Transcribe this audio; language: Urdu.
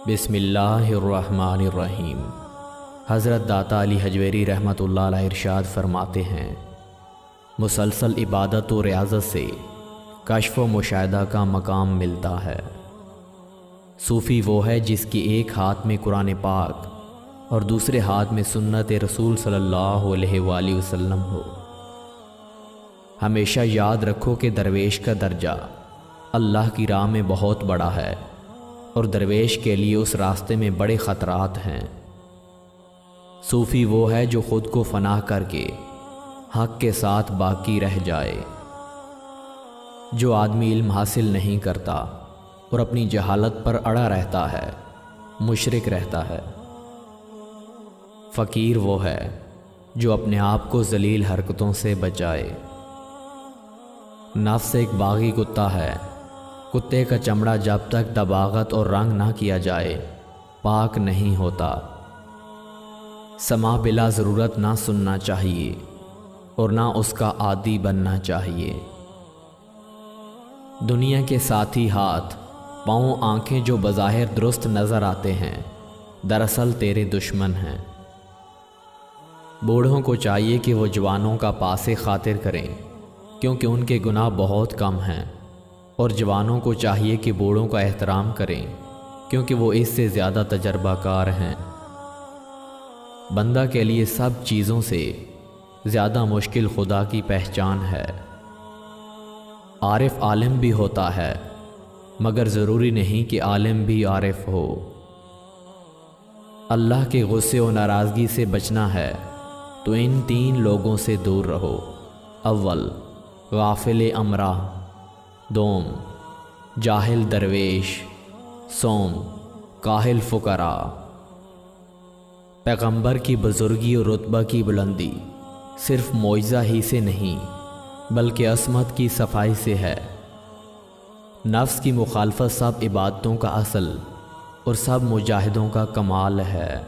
بسم اللہ الرحمن الرحیم۔ حضرت داتا علی حجویری رحمۃ اللہ علیہ ارشاد فرماتے ہیں، مسلسل عبادت و ریاضت سے کشف و مشاہدہ کا مقام ملتا ہے۔ صوفی وہ ہے جس کی ایک ہاتھ میں قرآن پاک اور دوسرے ہاتھ میں سنت رسول صلی اللہ علیہ وآلہ وسلم ہو۔ ہمیشہ یاد رکھو کہ درویش کا درجہ اللہ کی راہ میں بہت بڑا ہے اور درویش کے لیے اس راستے میں بڑے خطرات ہیں۔ صوفی وہ ہے جو خود کو فنا کر کے حق کے ساتھ باقی رہ جائے۔ جو آدمی علم حاصل نہیں کرتا اور اپنی جہالت پر اڑا رہتا ہے، مشرک رہتا ہے۔ فقیر وہ ہے جو اپنے آپ کو ذلیل حرکتوں سے بچائے۔ نفس ایک باغی کتا ہے، کتے کا چمڑا جب تک دباغت اور رنگ نہ کیا جائے پاک نہیں ہوتا۔ سماع بلا ضرورت نہ سننا چاہیے اور نہ اس کا عادی بننا چاہیے۔ دنیا کے ساتھی ہاتھ، پاؤں، آنکھیں جو بظاہر درست نظر آتے ہیں دراصل تیرے دشمن ہیں۔ بوڑھوں کو چاہیے کہ وہ جوانوں کا پاس خاطر کریں کیونکہ ان کے گناہ بہت کم ہیں، اور جوانوں کو چاہیے کہ بوڑھوں کا احترام کریں کیونکہ وہ اس سے زیادہ تجربہ کار ہیں۔ بندہ کے لیے سب چیزوں سے زیادہ مشکل خدا کی پہچان ہے۔ عارف عالم بھی ہوتا ہے مگر ضروری نہیں کہ عالم بھی عارف ہو۔ اللہ کے غصے و ناراضگی سے بچنا ہے تو ان تین لوگوں سے دور رہو۔ اول، غافل امرا، دوم، جاہل درویش، سوم، کاہل فقراء۔ پیغمبر کی بزرگی اور رتبہ کی بلندی صرف معجزہ ہی سے نہیں بلکہ عصمت کی صفائی سے ہے۔ نفس کی مخالفت سب عبادتوں کا اصل اور سب مجاہدوں کا کمال ہے۔